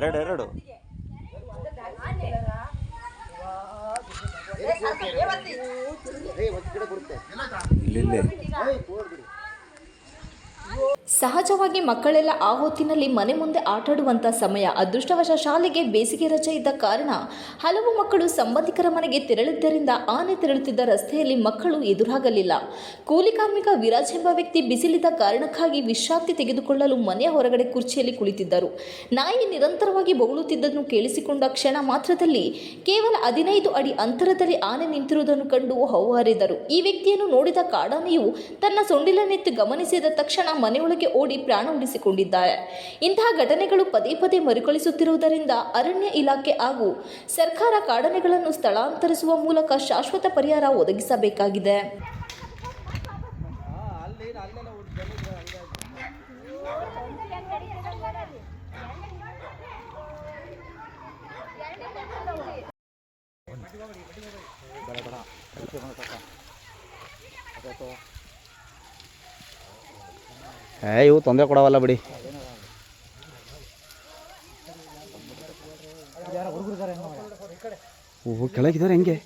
ಎರಡು ಇಲ್ಲಿ ಸಹಜವಾಗಿ ಮಕ್ಕಳೆಲ್ಲ ಆ ಹೊತ್ತಿನಲ್ಲಿ ಮನೆ ಮುಂದೆ ಆಟಾಡುವಂಥ ಸಮಯ. ಅದೃಷ್ಟವಶ ಶಾಲೆಗೆ ಬೇಸಿಗೆ ರಜೆ ಇದ್ದ ಕಾರಣ ಹಲವು ಮಕ್ಕಳು ಸಂಬಂಧಿಕರ ಮನೆಗೆ ತೆರಳಿದ್ದರಿಂದ ಆನೆ ತೆರಳುತ್ತಿದ್ದ ರಸ್ತೆಯಲ್ಲಿ ಮಕ್ಕಳು ಎದುರಾಗಲಿಲ್ಲ. ಕೂಲಿ ಕಾರ್ಮಿಕ ವಿರಾಜ್ ಎಂಬ ವ್ಯಕ್ತಿ ಬಿಸಿಲಿದ್ದ ಕಾರಣಕ್ಕಾಗಿ ವಿಶ್ರಾಂತಿ ತೆಗೆದುಕೊಳ್ಳಲು ಮನೆಯ ಹೊರಗಡೆ ಕುರ್ಚಿಯಲ್ಲಿ ಕುಳಿತಿದ್ದರು. ನಾಯಿ ನಿರಂತರವಾಗಿ ಬೊಗಳುತ್ತಿದ್ದನ್ನು ಕೇಳಿಸಿಕೊಂಡ ಕ್ಷಣ ಮಾತ್ರದಲ್ಲಿ ಕೇವಲ 15 ಅಡಿ ಅಂತರದಲ್ಲಿ ಆನೆ ನಿಂತಿರುವುದನ್ನು ಕಂಡು ಹೌಹಾರಿದರು. ಈ ವ್ಯಕ್ತಿಯನ್ನು ನೋಡಿದ ಕಾಡಾನೆಯು ತನ್ನ ಸೊಂಡಿಲನ್ನೆತ್ತಿ ಗಮನಿಸಿದ ತಕ್ಷಣ ಮನೆಯೊಳಗೆ ಓಡಿ ಪ್ರಾಣ ಉಳಿಸಿಕೊಂಡಿದ್ದಾರೆ. ಇಂತಹ ಘಟನೆಗಳು ಪದೇ ಪದೇ ಮರುಕಳಿಸುತ್ತಿರುವುದರಿಂದ ಅರಣ್ಯ ಇಲಾಖೆ ಹಾಗೂ ಸರ್ಕಾರ ಕಾಡಾನೆಗಳನ್ನು ಸ್ಥಳಾಂತರಿಸುವ ಮೂಲಕ ಶಾಶ್ವತ ಪರಿಹಾರ ಒದಗಿಸಬೇಕಾಗಿದೆ. ಇವು ತೊಂದರೆ ಕೊಡವಲ್ಲ ಬಿಡಿ. ಕೆಳಗಿದ್ದಾರೆ ಹೆಂಗೆ?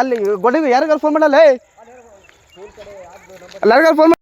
ಅಲ್ಲಿ ಗೊಡ್ಡಿಗೆ ಯಾರಿಗಾರು ಫೋನ್ ಮಾಡಲ್ಲ, ಎಲ್ಲರಿಗಾರು ಫೋನ್